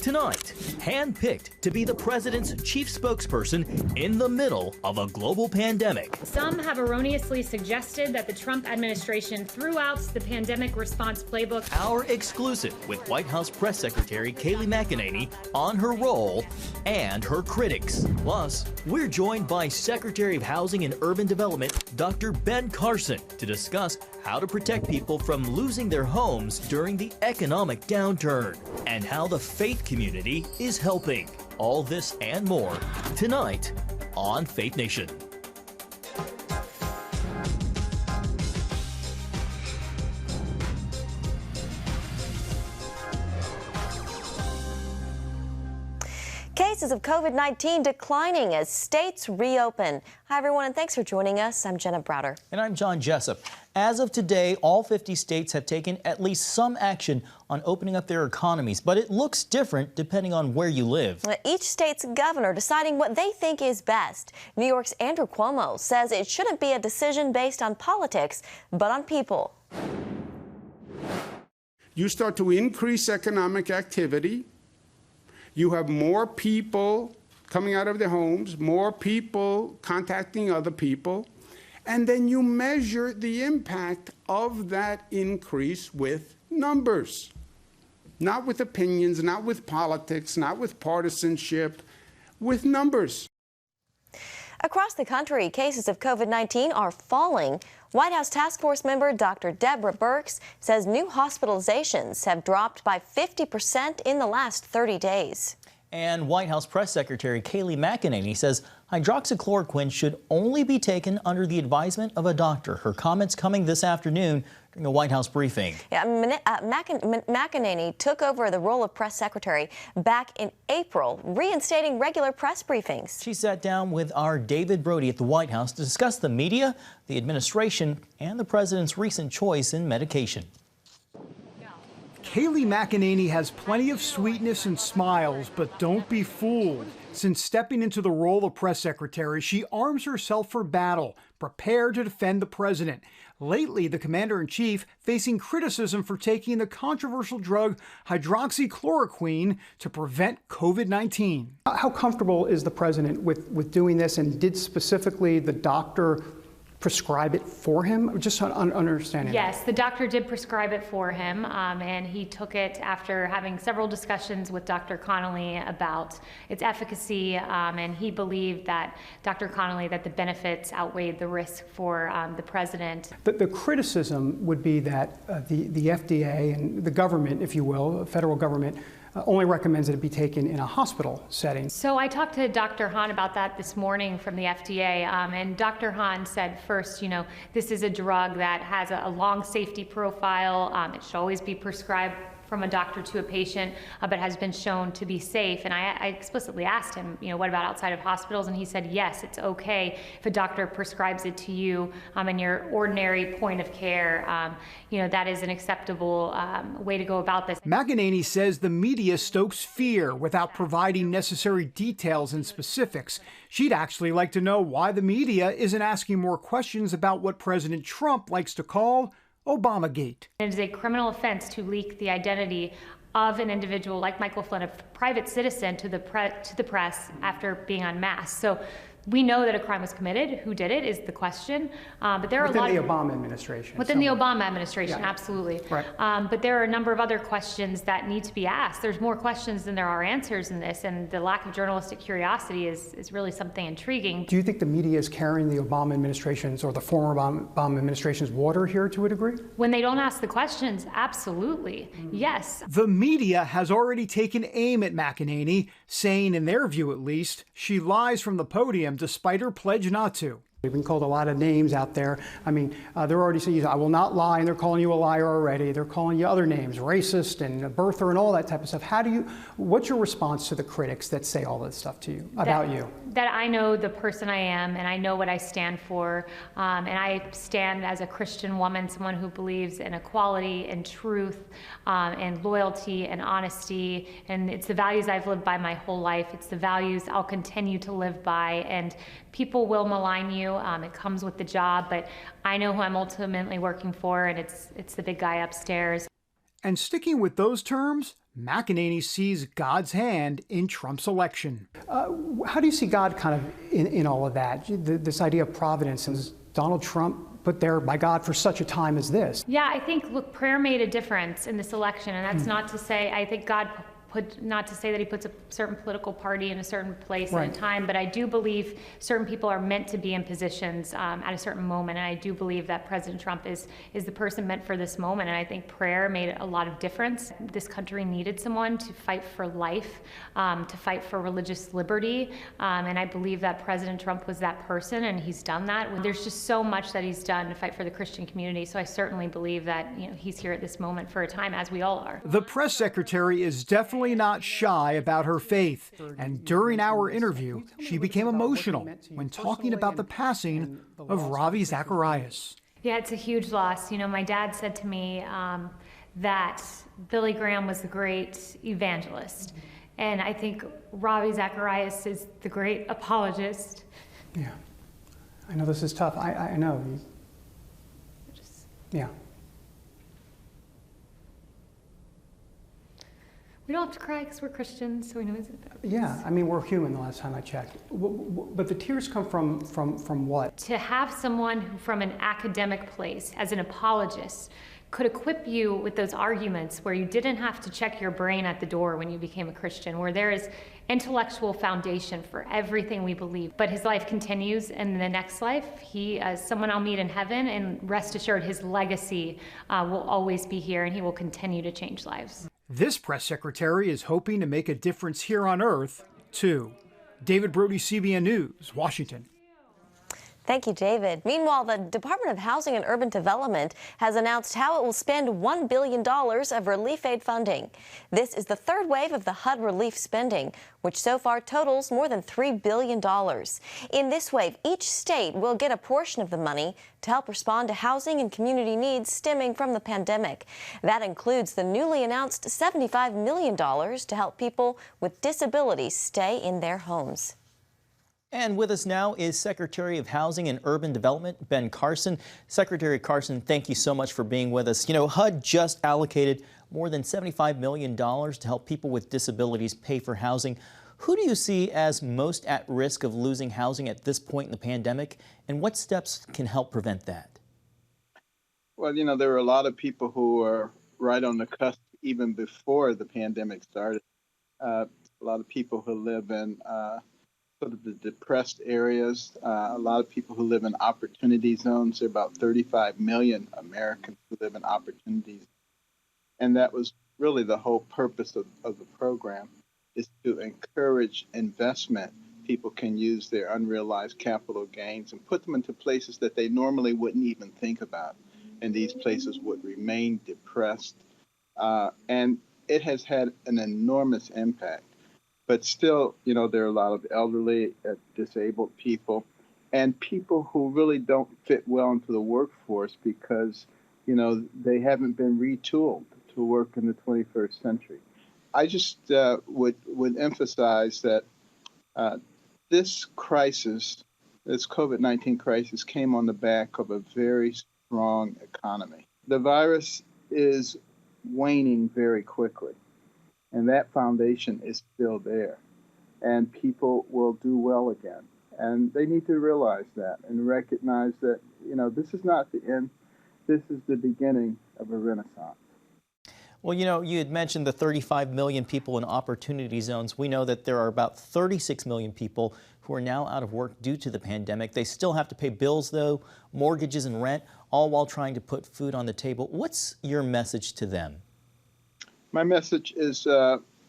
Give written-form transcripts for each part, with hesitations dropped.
Tonight, handpicked to be the president's chief spokesperson in the middle of a global pandemic. Some have erroneously suggested that the Trump administration threw out the pandemic response playbook. Our exclusive with White House Press Secretary Kayleigh McEnany on her role and her critics. Plus, we're joined by Secretary of Housing and Urban Development, Dr. Ben Carson, to discuss how to protect people from losing their homes during the economic downturn and how the faith community is helping. All this and more tonight on Faith Nation. Cases of COVID-19 declining as states reopen. Hi, everyone, and thanks for joining us. I'm Jenna Browder. And I'm John Jessup. As of today, all 50 states have taken at least some action on opening up their economies, but it looks different depending on where you live. Each state's governor deciding what they think is best. New York's Andrew Cuomo says it shouldn't be a decision based on politics, but on people. You start to increase economic activity. You have more people coming out of their homes, more people contacting other people, and then you measure the impact of that increase with numbers, not with opinions, not with politics, not with partisanship, with numbers. Across the country, cases of COVID-19 are falling. White House Task Force member Dr. Deborah Birx says new hospitalizations have dropped by 50% in the last 30 days. And White House Press Secretary Kayleigh McEnany says hydroxychloroquine should only be taken under the advisement of a doctor. Her comments coming this afternoon during a White House briefing. Yeah, McEnany took over the role of press secretary back in April, reinstating regular press briefings. She sat down with our David Brody at the White House to discuss the media, the administration, and the president's recent choice in medication. Kayleigh McEnany has plenty of sweetness and smiles, but don't be fooled. Since stepping into the role of press secretary, she arms herself for battle, prepared to defend the president. Lately, the commander-in-chief facing criticism for taking the controversial drug hydroxychloroquine to prevent COVID-19. How comfortable is the president with doing this, and did specifically the doctor prescribe it for him? Just understanding. Yes, the doctor did prescribe it for him, and he took it after having several discussions with Dr. Connolly about its efficacy, and he believed that Dr. Connolly, that the benefits outweighed the risk for the president. The criticism would be that the FDA and the government, if you will, the federal government, only recommends that it be taken in a hospital setting. So I talked to Dr. Hahn about that this morning from the FDA, and Dr. Hahn said first, this is a drug that has a long safety profile. It should always be prescribed from a doctor to a patient, but has been shown to be safe. And I explicitly asked him, what about outside of hospitals? And he said, yes, it's okay if a doctor prescribes it to you in your ordinary point of care. That is an acceptable way to go about this. McEnany says the media stokes fear without providing necessary details and specifics. She'd actually like to know why the media isn't asking more questions about what President Trump likes to call Obamagate. It is a criminal offense to leak the identity of an individual like Michael Flynn, a private citizen, to the press after being unmasked. So we know that a crime was committed. Who did it is the question. But there are within the Obama administration. Within the Obama administration, yeah. Absolutely. Right. But there are a number of other questions that need to be asked. There's more questions than there are answers in this, and the lack of journalistic curiosity is really something intriguing. Do you think the media is carrying the Obama administration's or the former Obama administration's water here to a degree? When they don't ask the questions, absolutely. Yes. The media has already taken aim at McEnany, saying, in their view at least, she lies from the podium despite her pledge not to. We've been called a lot of names out there. I mean, they're already saying, I will not lie, and they're calling you a liar already. They're calling you other names, racist and birther and all that type of stuff. What's your response to the critics that say all this stuff to you, about you? That I know the person I am, and I know what I stand for, and I stand as a Christian woman, someone who believes in equality and truth, and loyalty and honesty, and it's the values I've lived by my whole life. It's the values I'll continue to live by, and people will malign you. It comes with the job, but I know who I'm ultimately working for, and it's the big guy upstairs. And sticking with those terms, McEnany sees God's hand in Trump's election. How do you see God kind of in all of that? This idea of providence, and was Donald Trump put there by God for such a time as this? Yeah, I think, look, prayer made a difference in this election, and that's not to say, I think God not to say that he puts a certain political party in a certain place at a time, but I do believe certain people are meant to be in positions at a certain moment, and I do believe that President Trump is the person meant for this moment, and I think prayer made a lot of difference. This country needed someone to fight for life, to fight for religious liberty, and I believe that President Trump was that person, and he's done that. There's just so much that he's done to fight for the Christian community, so I certainly believe that he's here at this moment for a time, as we all are. The press secretary is definitely not shy about her faith, and during our interview, she became emotional when talking about the passing of Ravi Zacharias. Yeah, it's a huge loss. My dad said to me that Billy Graham was the great evangelist, and I think Ravi Zacharias is the great apologist. Yeah, I know this is tough. I know. Yeah. We don't have to cry because we're Christians, so we know it's... Yeah, I mean, we're human the last time I checked. But the tears come from what? To have someone who, from an academic place, as an apologist, could equip you with those arguments where you didn't have to check your brain at the door when you became a Christian, where there is intellectual foundation for everything we believe. But his life continues in the next life. He is someone I'll meet in heaven, and rest assured his legacy will always be here, and he will continue to change lives. This press secretary is hoping to make a difference here on Earth, too. David Brody, CBN News, Washington. Thank you, David. Meanwhile, the Department of Housing and Urban Development has announced how it will spend $1 billion of relief aid funding. This is the third wave of the HUD relief spending, which so far totals more than $3 billion. In this wave, each state will get a portion of the money to help respond to housing and community needs stemming from the pandemic. That includes the newly announced $75 million to help people with disabilities stay in their homes. And with us now is Secretary of Housing and Urban Development, Ben Carson. Secretary Carson, thank you so much for being with us. HUD just allocated more than $75 million to help people with disabilities pay for housing. Who do you see as most at risk of losing housing at this point in the pandemic, and what steps can help prevent that? Well, there were a lot of people who were right on the cusp even before the pandemic started. A lot of people who live in sort of the depressed areas, a lot of people who live in opportunity zones. There are about 35 million Americans who live in opportunities. And that was really the whole purpose of the program, is to encourage investment. People can use their unrealized capital gains and put them into places that they normally wouldn't even think about. And these places would remain depressed. And it has had an enormous impact. But still, there are a lot of elderly, disabled people, and people who really don't fit well into the workforce because, they haven't been retooled to work in the 21st century. I just would emphasize that this crisis, this COVID-19 crisis, came on the back of a very strong economy. The virus is waning very quickly. And that foundation is still there. And people will do well again. And they need to realize that and recognize that, this is not the end. This is the beginning of a renaissance. Well, you had mentioned the 35 million people in opportunity zones. We know that there are about 36 million people who are now out of work due to the pandemic. They still have to pay bills, though, mortgages and rent, all while trying to put food on the table. What's your message to them? My message is,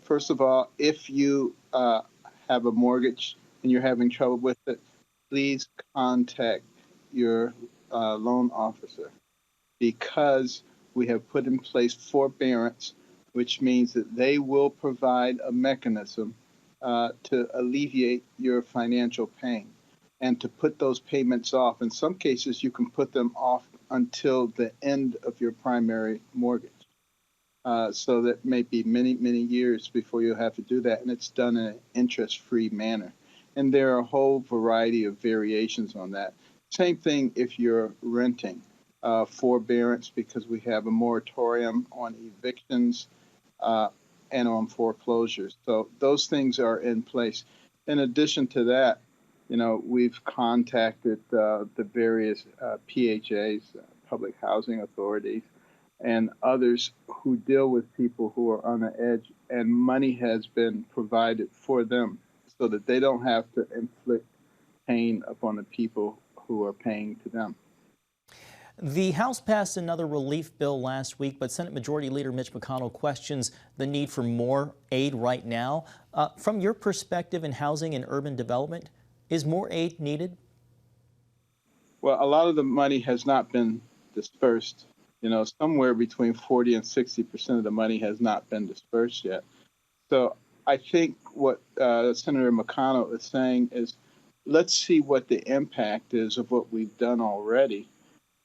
first of all, if you have a mortgage and you're having trouble with it, please contact your loan officer, because we have put in place forbearance, which means that they will provide a mechanism to alleviate your financial pain and to put those payments off. In some cases, you can put them off until the end of your primary mortgage. So that may be many, many years before you'll have to do that, and it's done in an interest-free manner. And there are a whole variety of variations on that. Same thing if you're renting. Forbearance, because we have a moratorium on evictions. and on foreclosures. So those things are in place. In addition to that, we've contacted the various PHAs, public housing authorities, and others who deal with people who are on the edge, and money has been provided for them so that they don't have to inflict pain upon the people who are paying to them. The House passed another relief bill last week, but Senate Majority Leader Mitch McConnell questions the need for more aid right now. From your perspective in housing and urban development, is more aid needed? Well, a lot of the money has not been dispersed. Somewhere between 40 and 60% of the money has not been dispersed yet. So I think what Senator McConnell is saying is, let's see what the impact is of what we've done already.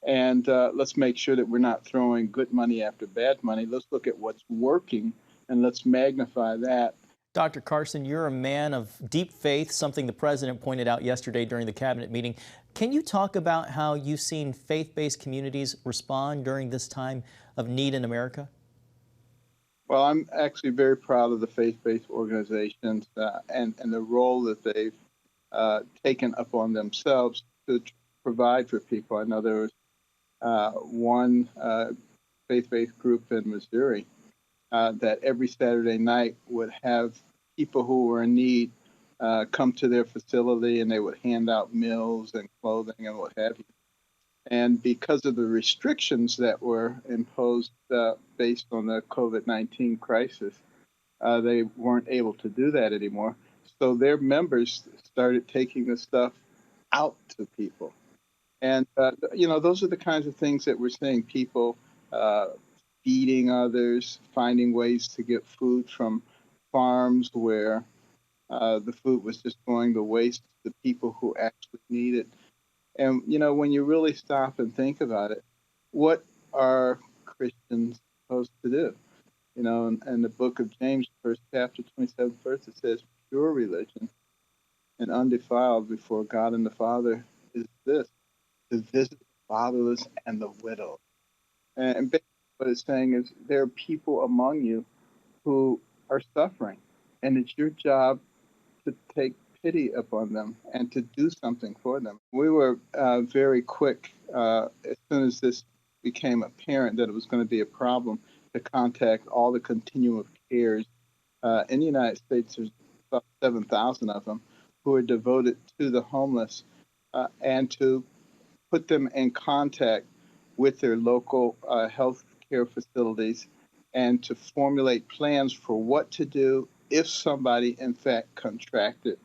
And let's make sure that we're not throwing good money after bad money. Let's look at what's working and let's magnify that. Dr. Carson, you're a man of deep faith, something the president pointed out yesterday during the cabinet meeting. Can you talk about how you've seen faith-based communities respond during this time of need in America? Well, I'm actually very proud of the faith-based organizations and the role that they've taken upon themselves to provide for people. I know there was one faith-based group in Missouri that every Saturday night would have people who were in need come to their facility, and they would hand out meals and clothing and what have you. And because of the restrictions that were imposed based on the COVID-19 crisis, they weren't able to do that anymore. So their members started taking the stuff out to people. And, those are the kinds of things that we're seeing. People feeding others, finding ways to get food from farms where the food was just going to waste to the people who actually need it. And, when you really stop and think about it, what are Christians supposed to do? In the book of James, first chapter, 27th verse, it says, pure religion and undefiled before God and the Father is this, to visit the fatherless and the widow. And basically what it's saying is there are people among you who are suffering, and it's your job to take pity upon them and to do something for them. We were very quick, as soon as this became apparent that it was going to be a problem, to contact all the continuum of cares. In the United States, there's about 7,000 of them who are devoted to the homeless, and to put them in contact with their local health care facilities and to formulate plans for what to do if somebody, in fact, contracted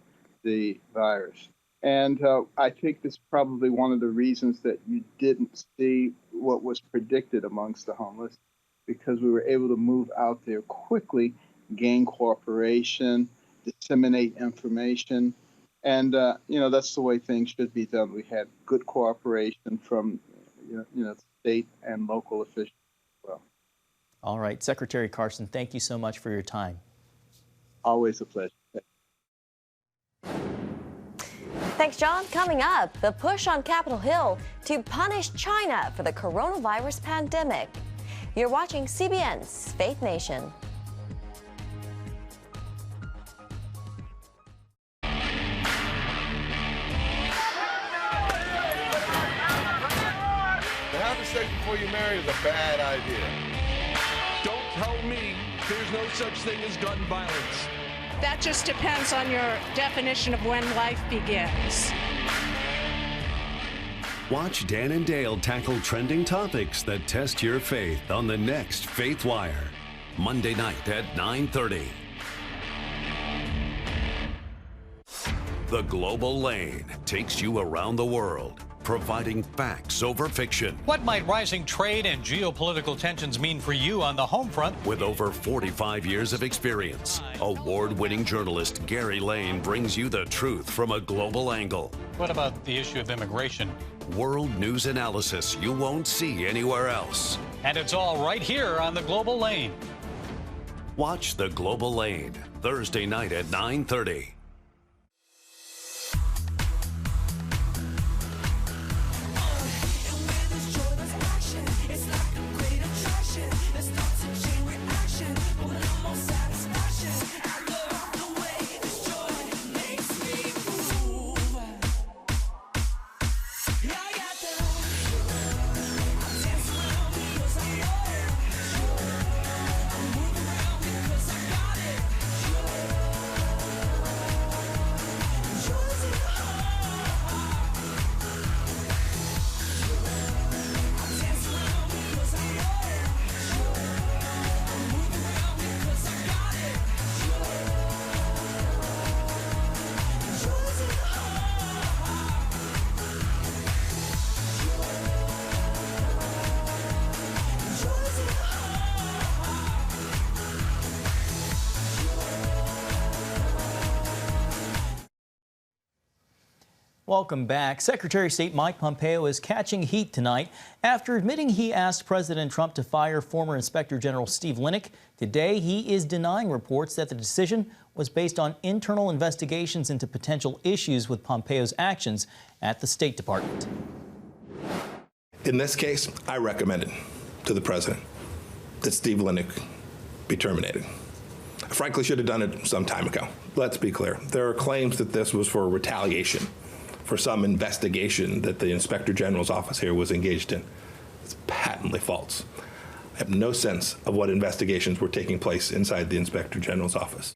the virus. And I think this is probably one of the reasons that you didn't see what was predicted amongst the homeless, because we were able to move out there quickly, gain cooperation, disseminate information. And, that's the way things should be done. We had good cooperation from, state and local officials as well. All right. Secretary Carson, thank you so much for your time. Always a pleasure. Thanks, John. Coming up, the push on Capitol Hill to punish China for the coronavirus pandemic. You're watching CBN's Faith Nation. To have sex before you marry is a bad idea. Don't tell me there's no such thing as gun violence. That just depends on your definition of when life begins. Watch Dan and Dale tackle trending topics that test your faith on the next Faith Wire, Monday night at 9:30. The Global Lane takes you around the world, providing facts over fiction. What might rising trade and geopolitical tensions mean for you on the home front? With over 45 years of experience, award-winning journalist Gary Lane brings you the truth from a global angle. What about the issue of immigration? World news analysis you won't see anywhere else. And it's all right here on the Global Lane. Watch The Global Lane, Thursday night at 9:30. It's like a great attraction. Let's start to chain reaction. A little more satisfaction. Welcome back. Secretary of State Mike Pompeo is catching heat tonight after admitting he asked President Trump to fire former Inspector General Steve Linick. Today, he is denying reports that the decision was based on internal investigations into potential issues with Pompeo's actions at the State Department. In this case, I recommended to the president that Steve Linick be terminated. I frankly should have done it some time ago. Let's be clear. There are claims that this was for retaliation, for some investigation that the Inspector General's office here was engaged in. It's patently false. I have no sense of what investigations were taking place inside the Inspector General's office.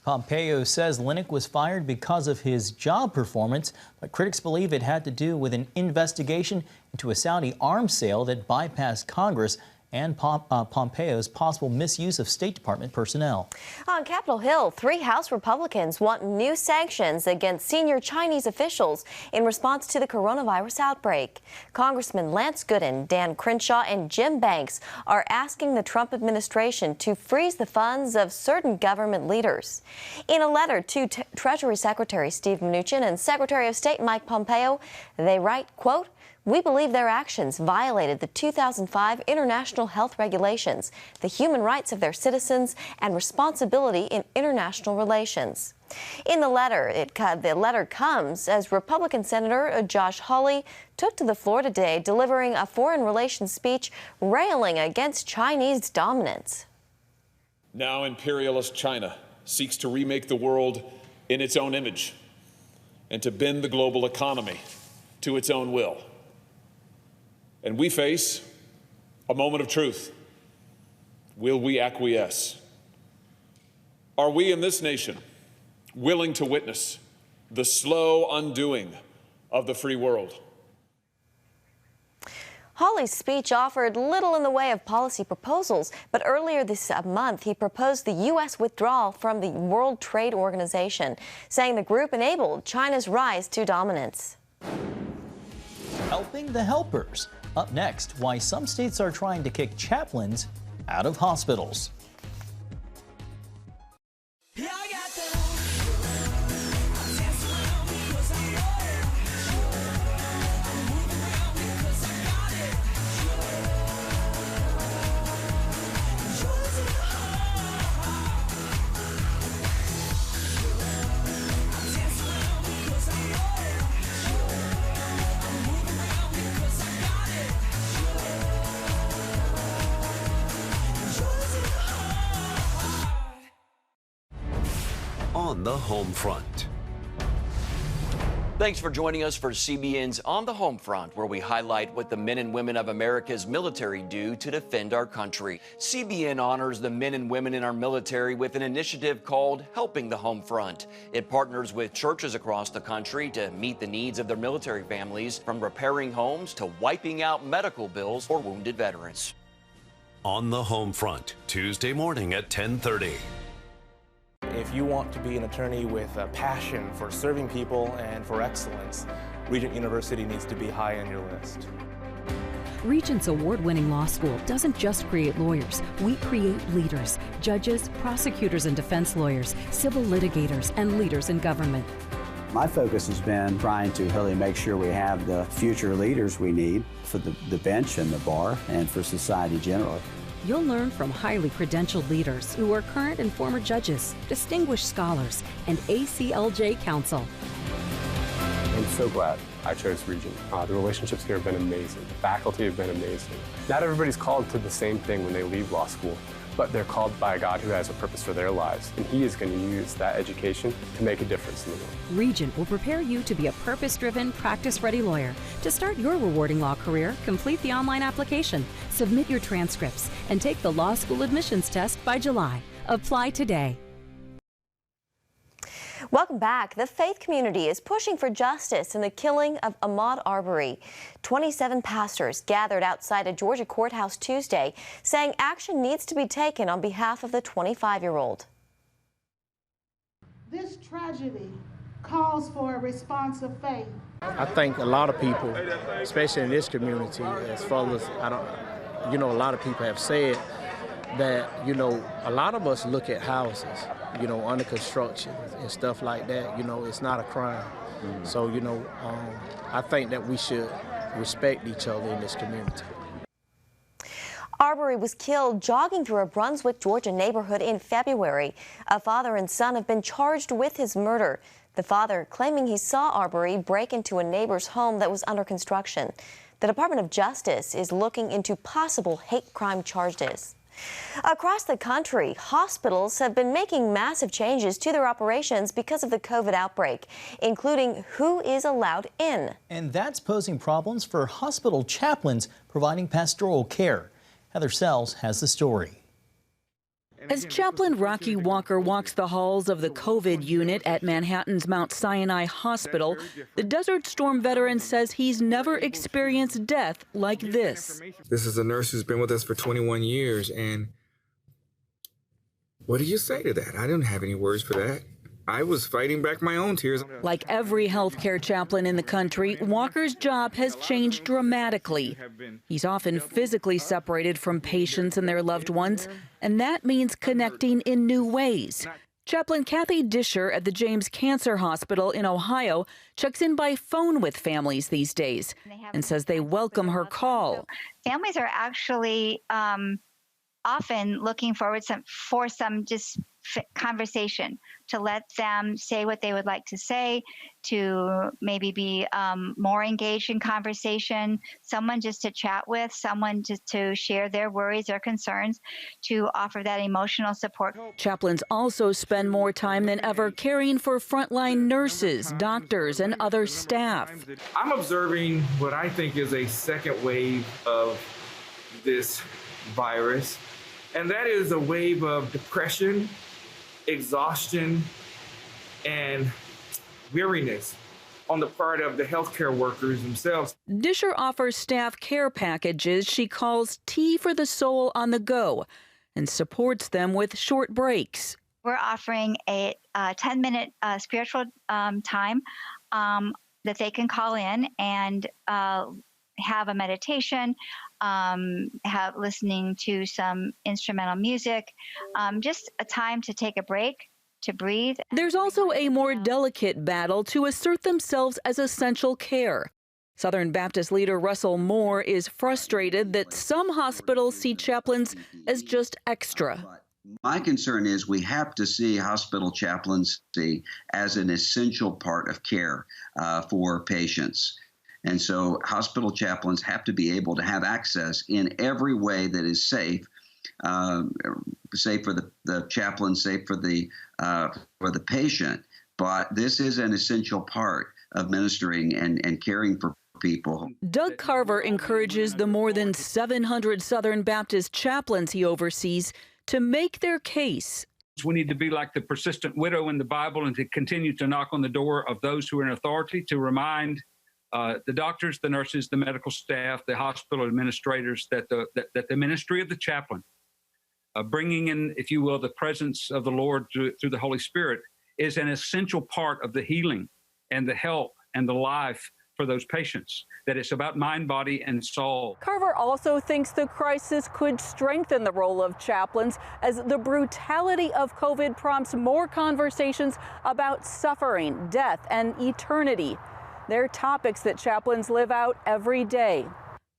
Pompeo says Linick was fired because of his job performance, but critics believe it had to do with an investigation into a Saudi arms sale that bypassed Congress and Pompeo's possible misuse of State Department personnel. On Capitol Hill, 3 House Republicans want new sanctions against senior Chinese officials in response to the coronavirus outbreak. Congressman Lance Gooden, Dan Crenshaw, and Jim Banks are asking the Trump administration to freeze the funds of certain government leaders. In a letter to Treasury Secretary Steve Mnuchin and Secretary of State Mike Pompeo, they write, quote, "We believe their actions violated the 2005 international health regulations, the human rights of their citizens, and responsibility in international relations." In the letter, the letter comes as Republican Senator Josh Hawley took to the floor today, delivering a foreign relations speech railing against Chinese dominance. Now imperialist China seeks to remake the world in its own image and to bend the global economy to its own will. And we face a moment of truth. Will we acquiesce? Are we in this nation willing to witness the slow undoing of the free world? Hawley's speech offered little in the way of policy proposals, but earlier this month he proposed the U.S. withdrawal from the World Trade Organization, saying the group enabled China's rise to dominance. Helping the helpers. Up next, why some states are trying to kick chaplains out of hospitals. On the home front. Thanks for joining us for CBN's On the Home Front, where we highlight what the men and women of America's military do to defend our country. CBN honors the men and women in our military with an initiative called Helping the Home Front. It partners with churches across the country to meet the needs of their military families, from repairing homes to wiping out medical bills for wounded veterans. On the Home Front, Tuesday morning at 10:30. If you want to be an attorney with a passion for serving people and for excellence, Regent University needs to be high on your list. Regent's award-winning law school doesn't just create lawyers. We create leaders, judges, prosecutors and defense lawyers, civil litigators, and leaders in government. My focus has been trying to really make sure we have the future leaders we need for the bench and the bar and for society generally. You'll learn from highly credentialed leaders who are current and former judges, distinguished scholars, and ACLJ counsel. I'm so glad I chose Regent. The relationships here have been amazing. The faculty have been amazing. Not everybody's called to the same thing when they leave law school, but they're called by a God who has a purpose for their lives, and He is going to use that education to make a difference in the world. Regent will prepare you to be a purpose-driven, practice-ready lawyer. To start your rewarding law career, complete the online application, submit your transcripts, and take the law school admissions test by July. Apply today. Welcome back. The faith community is pushing for justice in the killing of Ahmaud Arbery. 27 pastors gathered outside a Georgia courthouse Tuesday, saying action needs to be taken on behalf of the 25-year-old. This tragedy calls for a response of faith. I think a lot of people, especially in this community, as far as a lot of people have said that, you know, a lot of us look at houses, you know, under construction and stuff like that, you know, it's not a crime. So, you know, I think that we should respect each other in this community. Arbery was killed jogging through a Brunswick, Georgia neighborhood in February. A father and son have been charged with his murder. The father claiming he saw Arbery break into a neighbor's home that was under construction. The Department of Justice is looking into possible hate crime charges. Across the country, hospitals have been making massive changes to their operations because of the COVID outbreak, including who is allowed in. And that's posing problems for hospital chaplains providing pastoral care. Heather Sells has the story. As Chaplain Rocky Walker walks the halls of the COVID unit at Manhattan's Mount Sinai Hospital, the Desert Storm veteran says he's never experienced death like this. This is a nurse who's been with us for 21 years, and what do you say to that? I didn't have any words for that. I was fighting back my own tears. Like every healthcare chaplain in the country, Walker's job has changed dramatically. He's often physically separated from patients and their loved ones, and that means connecting in new ways. Chaplain Kathy Disher at the James Cancer Hospital in Ohio checks in by phone with families these days and says they welcome her call. Families are actually often looking forward for some just conversation, to let them say what they would like to say, to maybe be more engaged in conversation, someone just to chat with, someone just to share their worries, their concerns, to offer that emotional support. Chaplains also spend more time than ever caring for frontline nurses, doctors, and other staff. I'm observing what I think is a second wave of this virus, and that is a wave of depression, exhaustion, and weariness on the part of the healthcare workers themselves. Disher offers staff care packages she calls Tea for the Soul on the Go and supports them with short breaks. We're offering a 10-minute spiritual time that they can call in and have a meditation, have listening to some instrumental music, just a time to take a break, to breathe. There's also a more delicate battle to assert themselves as essential care. Southern Baptist leader Russell Moore is frustrated that some hospitals see chaplains as just extra. My concern is we have to see hospital chaplaincy as an essential part of care for patients. And so hospital chaplains have to be able to have access in every way that is safe, safe for the chaplain, safe for the patient. But this is an essential part of ministering and caring for people. Doug Carver encourages the more than 700 Southern Baptist chaplains he oversees to make their case. We need to be like the persistent widow in the Bible and to continue to knock on the door of those who are in authority, to remind the doctors, the nurses, the medical staff, the hospital administrators that the ministry of the chaplain, bringing in, if you will, the presence of the Lord through the Holy Spirit, is an essential part of the healing and the help and the life for those patients, that it's about mind, body, and soul. Carver also thinks the crisis could strengthen the role of chaplains as the brutality of COVID prompts more conversations about suffering, death, and eternity. They're topics that chaplains live out every day.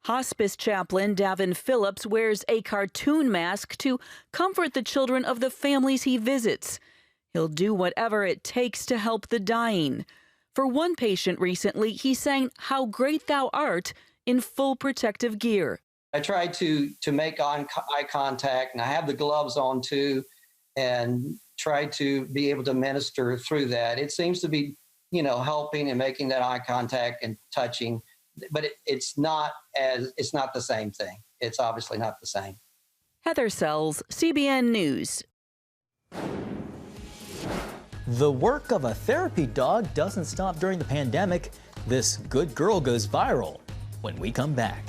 Hospice chaplain Davin Phillips wears a cartoon mask to comfort the children of the families he visits. He'll do whatever it takes to help the dying. For one patient recently, he sang "How Great Thou Art" in full protective gear. I try to make eye contact, and I have the gloves on too, and try to be able to minister through that. It seems to be, helping and making that eye contact and touching, but it's not the same thing. It's obviously not the same. Heather Sells, CBN News. The work of a therapy dog doesn't stop during the pandemic. This good girl goes viral when we come back.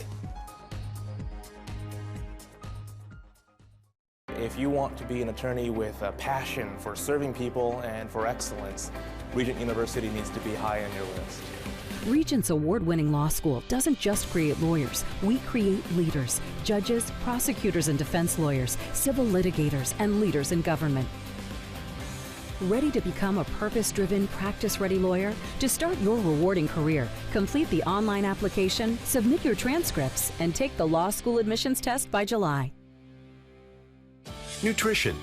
If you want to be an attorney with a passion for serving people and for excellence, Regent University needs to be high on your list. Regents award-winning law school doesn't just create lawyers. We create leaders, judges, prosecutors and defense lawyers, civil litigators, and leaders in government. Ready to become a purpose-driven, practice-ready lawyer? To start your rewarding career, complete the online application, submit your transcripts, and take the law school admissions test by July. Nutrition,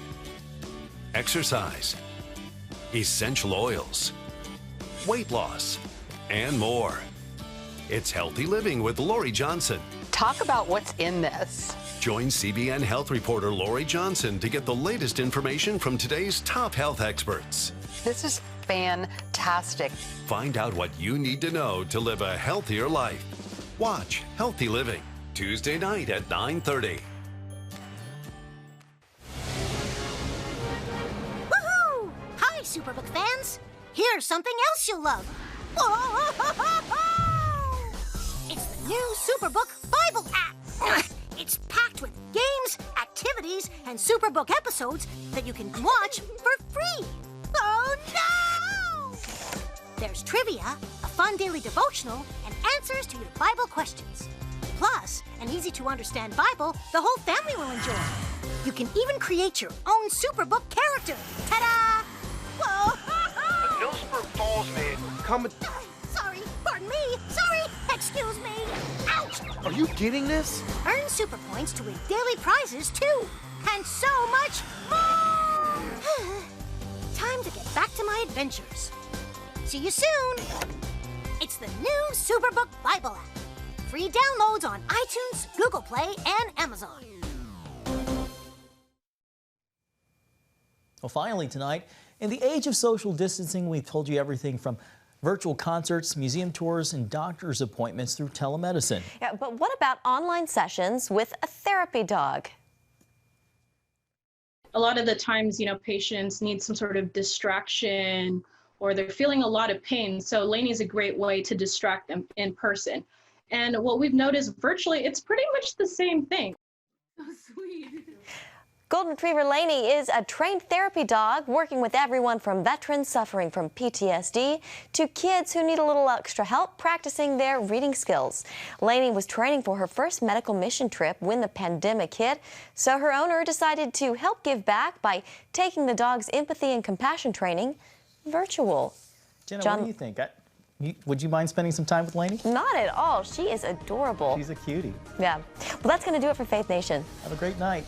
exercise, essential oils, weight loss, and more. It's Healthy Living with Lori Johnson. Talk about what's in this. Join CBN health reporter Lori Johnson to get the latest information from today's top health experts. This is fantastic. Find out what you need to know to live a healthier life. Watch Healthy Living, Tuesday night at 9:30. Woohoo! Hi, Superbook fans. Here's something else you'll love. It's the new Superbook Bible app. It's packed with games, activities, and Superbook episodes that you can watch for free. Oh no! There's trivia, a fun daily devotional, and answers to your Bible questions. Plus, an easy-to-understand Bible the whole family will enjoy. You can even create your own Superbook character. Ta-da! Whoa! Hillsborough Falls man, come. Sorry, pardon me. Sorry, excuse me. Ouch! Are you getting this? Earn super points to win daily prizes too, and so much more. Time to get back to my adventures. See you soon. It's the new Superbook Bible app. Free downloads on iTunes, Google Play, and Amazon. Well, finally tonight, in the age of social distancing, we've told you everything from virtual concerts, museum tours, and doctor's appointments through telemedicine. Yeah, but what about online sessions with a therapy dog? A lot of the times, patients need some sort of distraction or they're feeling a lot of pain. So Lainey is a great way to distract them in person. And what we've noticed virtually, it's pretty much the same thing. Oh, sweet. Golden Retriever Lainey is a trained therapy dog working with everyone from veterans suffering from PTSD to kids who need a little extra help practicing their reading skills. Lainey was training for her first medical mission trip when the pandemic hit, so her owner decided to help give back by taking the dog's empathy and compassion training virtual. Jenna, what do you think? Would you mind spending some time with Lainey? Not at all. She is adorable. She's a cutie. Yeah. Well, that's going to do it for Faith Nation. Have a great night.